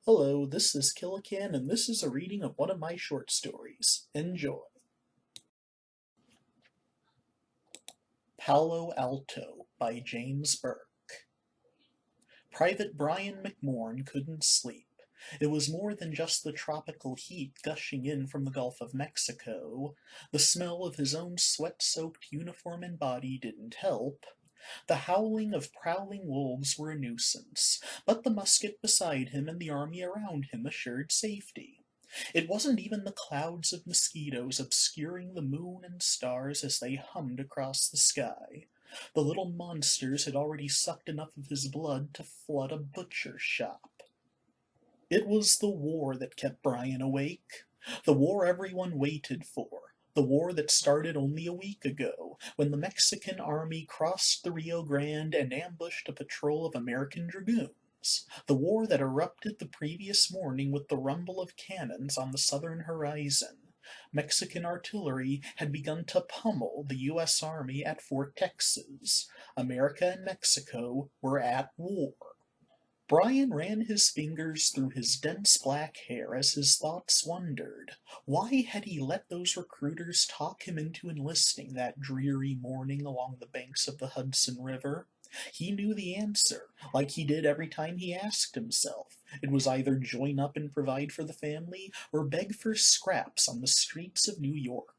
Hello, this is Killican, and this is a reading of one of my short stories. Enjoy. Palo Alto by James Burke. Private Brian McMorn couldn't sleep. It was more than just the tropical heat gushing in from the Gulf of Mexico. The smell of his own sweat-soaked uniform and body didn't help. The howling of prowling wolves were a nuisance, but the musket beside him and the army around him assured safety. It wasn't even the clouds of mosquitoes obscuring the moon and stars as they hummed across the sky. The little monsters had already sucked enough of his blood to flood a butcher's shop. It was the war that kept Brian awake. The war everyone waited for. The war that started only a week ago, when the Mexican army crossed the Rio Grande and ambushed a patrol of American dragoons. The war that erupted the previous morning with the rumble of cannons on the southern horizon. Mexican artillery had begun to pummel the U.S. Army at Fort Texas. America and Mexico were at war. Brian ran his fingers through his dense black hair as his thoughts wandered. Why had he let those recruiters talk him into enlisting that dreary morning along the banks of the Hudson River? He knew the answer, like he did every time he asked himself. It was either join up and provide for the family, or beg for scraps on the streets of New York.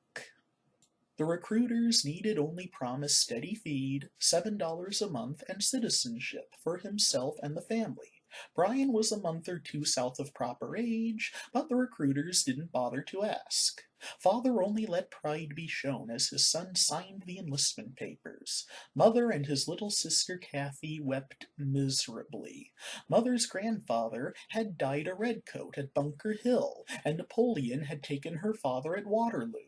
The recruiters needed only promise steady feed, $7 a month, and citizenship for himself and the family. Brian was a month or two south of proper age, but the recruiters didn't bother to ask. Father only let pride be shown as his son signed the enlistment papers. Mother and his little sister Kathy wept miserably. Mother's grandfather had died a redcoat at Bunker Hill, and Napoleon had taken her father at Waterloo.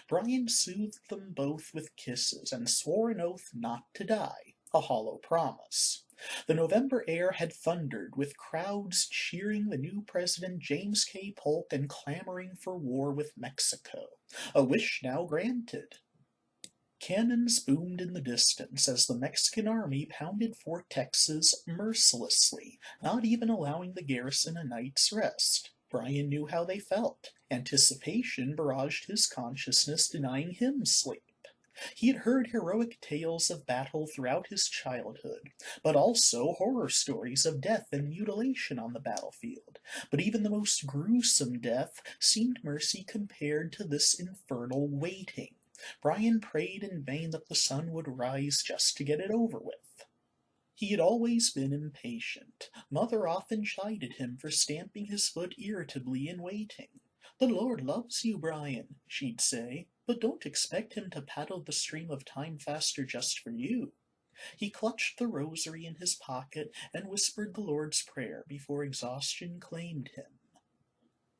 Brian soothed them both with kisses and swore an oath not to die, a hollow promise. The November air had thundered, with crowds cheering the new President James K. Polk and clamoring for war with Mexico, a wish now granted. Cannons boomed in the distance as the Mexican army pounded Fort Texas mercilessly, not even allowing the garrison a night's rest. Brian knew how they felt. Anticipation barraged his consciousness, denying him sleep. He had heard heroic tales of battle throughout his childhood, but also horror stories of death and mutilation on the battlefield. But even the most gruesome death seemed mercy compared to this infernal waiting. Brian prayed in vain that the sun would rise just to get it over with. He had always been impatient. Mother often chided him for stamping his foot irritably in waiting. "The Lord loves you, Brian," she'd say, "but don't expect him to paddle the stream of time faster just for you." He clutched the rosary in his pocket and whispered the Lord's Prayer before exhaustion claimed him.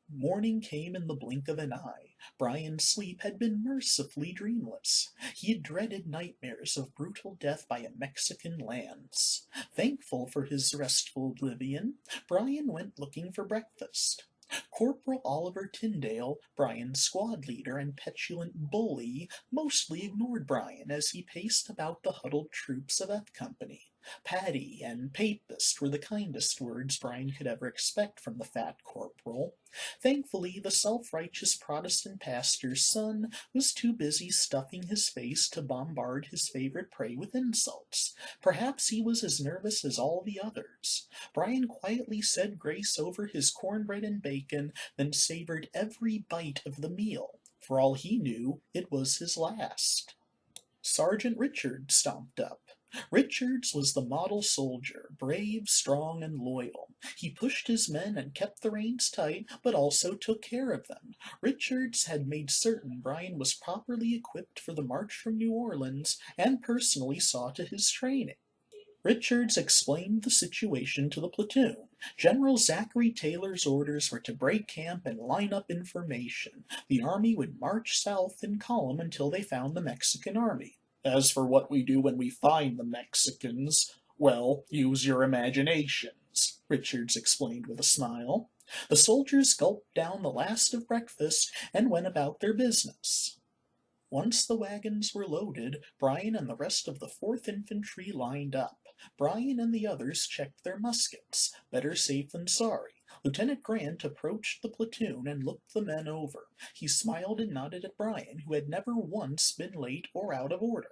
Morning came in the blink of an eye. Brian's sleep had been mercifully dreamless. He had dreaded nightmares of brutal death by a Mexican lance. Thankful for his restful oblivion, Brian went looking for breakfast. Corporal Oliver Tyndale, Brian's squad leader and petulant bully, mostly ignored Brian as he paced about the huddled troops of F Company. Paddy and papist were the kindest words Brian could ever expect from the fat corporal. Thankfully, the self-righteous Protestant pastor's son was too busy stuffing his face to bombard his favorite prey with insults. Perhaps he was as nervous as all the others. Brian quietly said grace over his cornbread and bacon, then savored every bite of the meal. For all he knew, it was his last. Sergeant Richards stomped up. Richards was the model soldier, brave, strong, and loyal. He pushed his men and kept the reins tight, but also took care of them. Richards had made certain Brian was properly equipped for the march from New Orleans, and personally saw to his training. Richards explained the situation to the platoon. General Zachary Taylor's orders were to break camp and line up information. The army would march south in column until they found the Mexican army. As for what we do when we find the Mexicans, well, use your imaginations, Richards explained with a smile. The soldiers gulped down the last of breakfast and went about their business. Once the wagons were loaded, Brian and the rest of the 4th Infantry lined up. Brian and the others checked their muskets. Better safe than sorry. Lieutenant Grant approached the platoon and looked the men over. He smiled and nodded at Bryan, who had never once been late or out of order.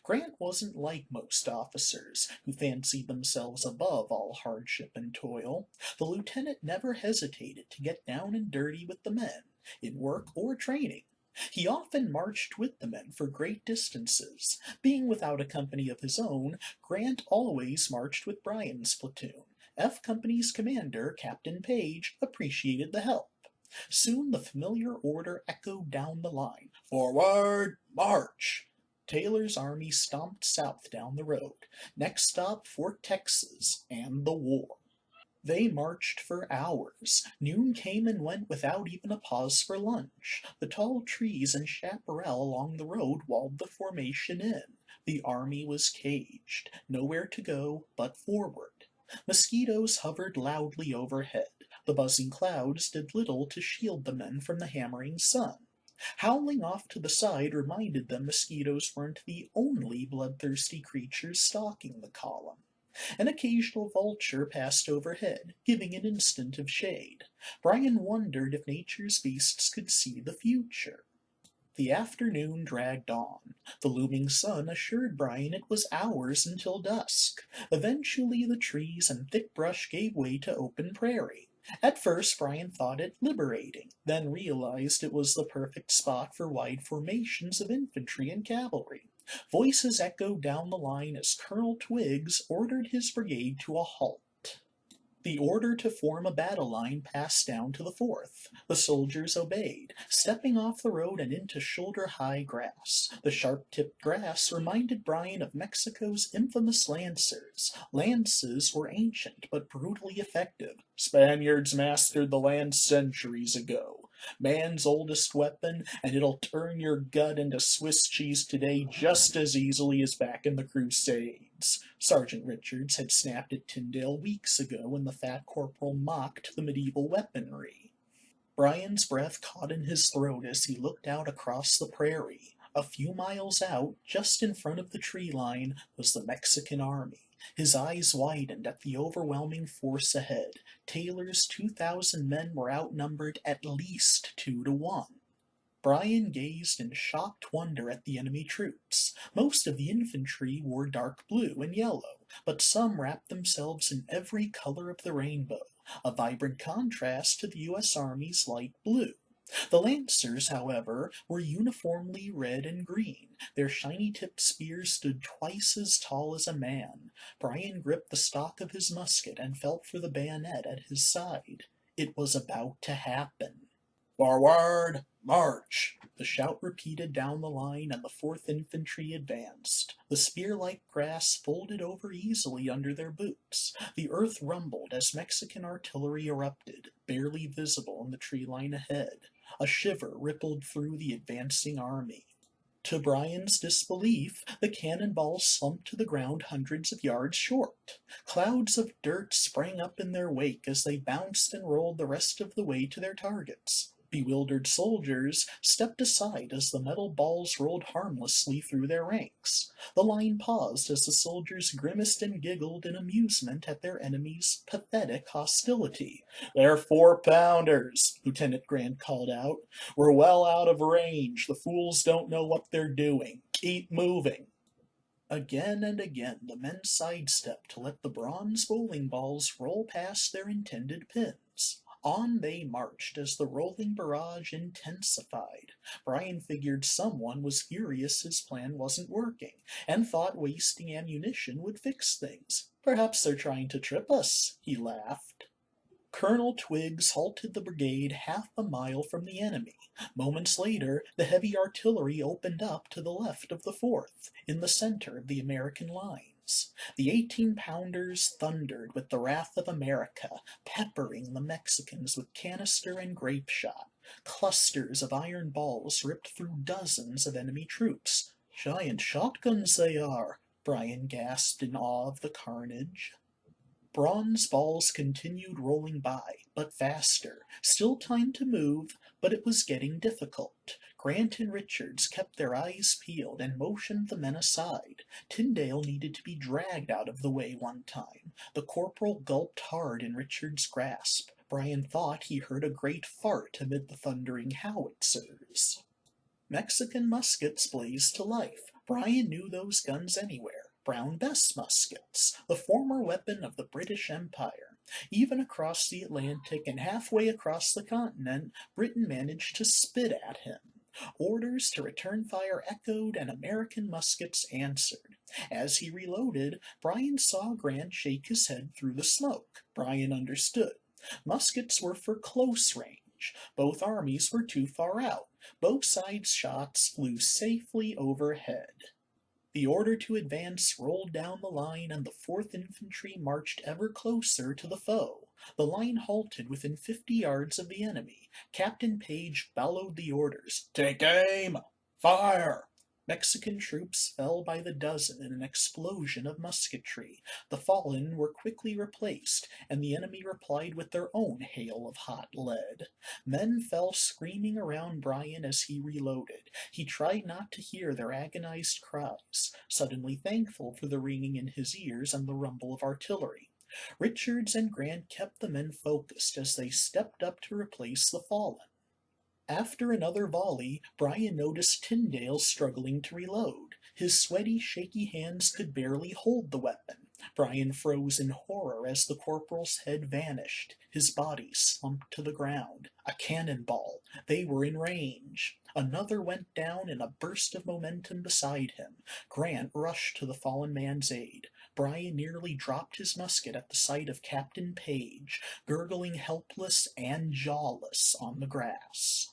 Grant wasn't like most officers, who fancied themselves above all hardship and toil. The lieutenant never hesitated to get down and dirty with the men, in work or training. He often marched with the men for great distances. Being without a company of his own, Grant always marched with Bryan's platoon. F Company's commander, Captain Page, appreciated the help. Soon the familiar order echoed down the line. "Forward, march!" Taylor's army stomped south down the road. Next stop, Fort Texas and the war. They marched for hours. Noon came and went without even a pause for lunch. The tall trees and chaparral along the road walled the formation in. The army was caged. Nowhere to go but forward. Mosquitoes hovered loudly overhead. The buzzing clouds did little to shield the men from the hammering sun. Howling off to the side reminded them mosquitoes weren't the only bloodthirsty creatures stalking the column. An occasional vulture passed overhead, giving an instant of shade. Bryan wondered if nature's beasts could see the future. The afternoon dragged on. The looming sun assured Bryan it was hours until dusk. Eventually the trees and thick brush gave way to open prairie. At first Bryan thought it liberating, then realized it was the perfect spot for wide formations of infantry and cavalry. Voices echoed down the line as Colonel Twiggs ordered his brigade to a halt. The order to form a battle line passed down to the fourth. The soldiers obeyed, stepping off the road and into shoulder-high grass. The sharp-tipped grass reminded Bryan of Mexico's infamous lancers. Lances were ancient but brutally effective. Spaniards mastered the lance centuries ago. Man's oldest weapon, and it'll turn your gut into Swiss cheese today just as easily as back in the Crusades. Sergeant Richards had snapped at Tyndale weeks ago when the fat corporal mocked the medieval weaponry. Bryan's breath caught in his throat as he looked out across the prairie. A few miles out, just in front of the tree line, was the Mexican army. His eyes widened at the overwhelming force ahead. Taylor's 2,000 men were outnumbered at least 2-1. Bryan gazed in shocked wonder at the enemy troops. Most of the infantry wore dark blue and yellow, but some wrapped themselves in every color of the rainbow, a vibrant contrast to the U.S. Army's light blue. The Lancers, however, were uniformly red and green. Their shiny-tipped spears stood twice as tall as a man. Bryan gripped the stock of his musket and felt for the bayonet at his side. It was about to happen. "Forward, march!" The shout repeated down the line, and the 4th Infantry advanced. The spear-like grass folded over easily under their boots. The earth rumbled as Mexican artillery erupted, barely visible in the tree line ahead. A shiver rippled through the advancing army. To Bryan's disbelief, the cannonballs slumped to the ground hundreds of yards short. Clouds of dirt sprang up in their wake as they bounced and rolled the rest of the way to their targets. Bewildered soldiers stepped aside as the metal balls rolled harmlessly through their ranks. The line paused as the soldiers grimaced and giggled in amusement at their enemy's pathetic hostility. "They're 4-pounders," Lieutenant Grant called out. "We're well out of range. The fools don't know what they're doing. Keep moving." Again and again the men sidestepped to let the bronze bowling balls roll past their intended pins. On they marched as the rolling barrage intensified. Bryan figured someone was furious his plan wasn't working, and thought wasting ammunition would fix things. "Perhaps they're trying to trip us," he laughed. Colonel Twiggs halted the brigade half a mile from the enemy. Moments later, the heavy artillery opened up to the left of the 4th, in the center of the American lines. The 18-pounders thundered with the wrath of America, peppering the Mexicans with canister and grape shot. Clusters of iron balls ripped through dozens of enemy troops. "Giant shotguns they are," Bryan gasped in awe of the carnage. Bronze balls continued rolling by, but faster. Still time to move, but it was getting difficult. Grant and Richards kept their eyes peeled and motioned the men aside. Tyndale needed to be dragged out of the way one time. The corporal gulped hard in Richards' grasp. Brian thought he heard a great fart amid the thundering howitzers. Mexican muskets blazed to life. Brian knew those guns anywhere. Brown Bess muskets, the former weapon of the British Empire. Even across the Atlantic and halfway across the continent, Britain managed to spit at him. Orders to return fire echoed and American muskets answered. As he reloaded, Brian saw Grant shake his head through the smoke. Brian understood. Muskets were for close range. Both armies were too far out. Both sides' shots flew safely overhead. The order to advance rolled down the line, and the 4th Infantry marched ever closer to the foe. The line halted within 50 yards of the enemy. Captain Page bellowed the orders, "Take aim! Fire!" Mexican troops fell by the dozen in an explosion of musketry. The fallen were quickly replaced, and the enemy replied with their own hail of hot lead. Men fell screaming around Brian as he reloaded. He tried not to hear their agonized cries, suddenly thankful for the ringing in his ears and the rumble of artillery. Richards and Grant kept the men focused as they stepped up to replace the fallen. After another volley, Brian noticed Tyndale struggling to reload. His sweaty, shaky hands could barely hold the weapon. Brian froze in horror as the corporal's head vanished. His body slumped to the ground. A cannonball. They were in range. Another went down in a burst of momentum beside him. Grant rushed to the fallen man's aid. Brian nearly dropped his musket at the sight of Captain Page, gurgling helpless and jawless on the grass.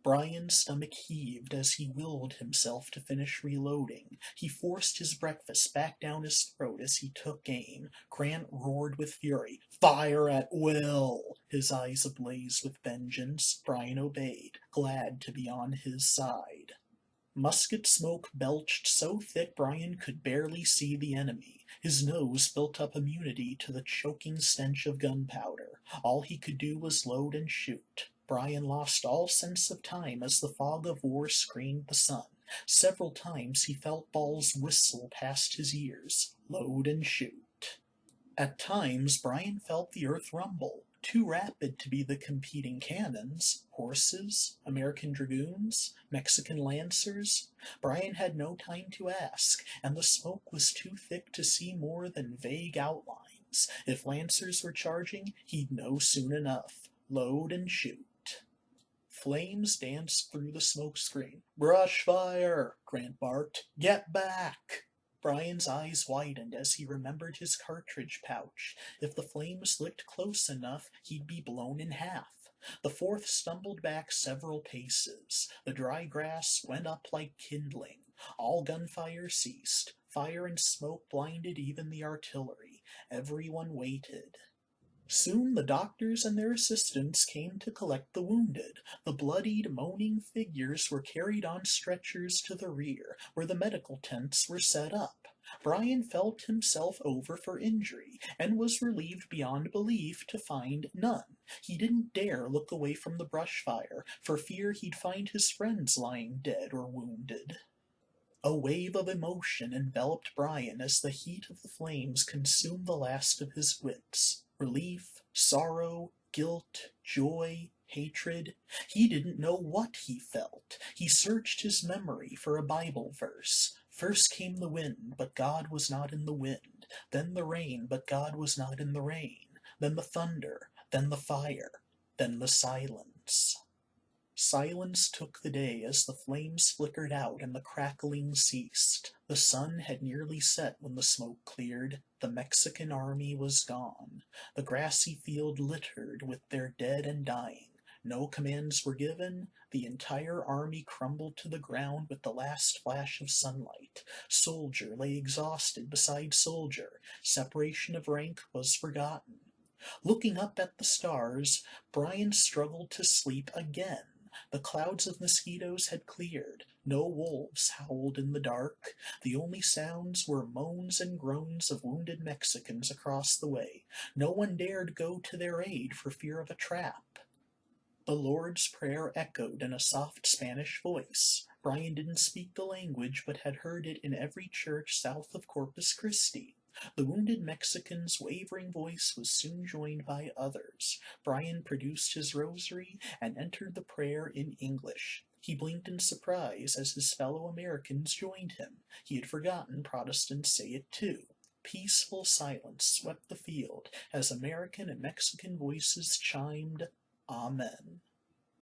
Brian's stomach heaved as he willed himself to finish reloading. He forced his breakfast back down his throat as he took aim. Grant roared with fury. "Fire at will!" His eyes ablaze with vengeance. Brian obeyed, glad to be on his side. Musket smoke belched so thick Brian could barely see the enemy. His nose built up immunity to the choking stench of gunpowder. All he could do was load and shoot. Brian lost all sense of time as the fog of war screened the sun. Several times he felt balls whistle past his ears. Load and shoot. At times Brian felt the earth rumble, too rapid to be the competing cannons, horses, American dragoons, Mexican lancers. Brian had no time to ask, and the smoke was too thick to see more than vague outlines. If lancers were charging, he'd know soon enough. Load and shoot. Flames danced through the smoke screen. "Brush fire!" Grant barked. "Get back!" Brian's eyes widened as he remembered his cartridge pouch. If the flames licked close enough, he'd be blown in half. The 4th stumbled back several paces. The dry grass went up like kindling. All gunfire ceased. Fire and smoke blinded even the artillery. Everyone waited. Soon the doctors and their assistants came to collect the wounded. The bloodied, moaning figures were carried on stretchers to the rear, where the medical tents were set up. Brian felt himself over for injury, and was relieved beyond belief to find none. He didn't dare look away from the brush fire, for fear he'd find his friends lying dead or wounded. A wave of emotion enveloped Brian as the heat of the flames consumed the last of his wits. Relief, sorrow, guilt, joy, hatred. He didn't know what he felt. He searched his memory for a Bible verse. First came the wind, but God was not in the wind. Then the rain, but God was not in the rain. Then the thunder, then the fire, then the silence. Silence took the day as the flames flickered out and the crackling ceased. The sun had nearly set when the smoke cleared. The Mexican army was gone. The grassy field littered with their dead and dying. No commands were given. The entire army crumbled to the ground with the last flash of sunlight. Soldier lay exhausted beside soldier. Separation of rank was forgotten. Looking up at the stars, Brian struggled to sleep again. The clouds of mosquitoes had cleared. No wolves howled in the dark. The only sounds were moans and groans of wounded Mexicans across the way. No one dared go to their aid for fear of a trap. The Lord's Prayer echoed in a soft Spanish voice. Brian didn't speak the language, but had heard it in every church south of Corpus Christi. The wounded Mexican's wavering voice was soon joined by others. Brian produced his rosary and entered the prayer in English. He blinked in surprise as his fellow Americans joined him. He had forgotten Protestants say it too. Peaceful silence swept the field as American and Mexican voices chimed, Amen.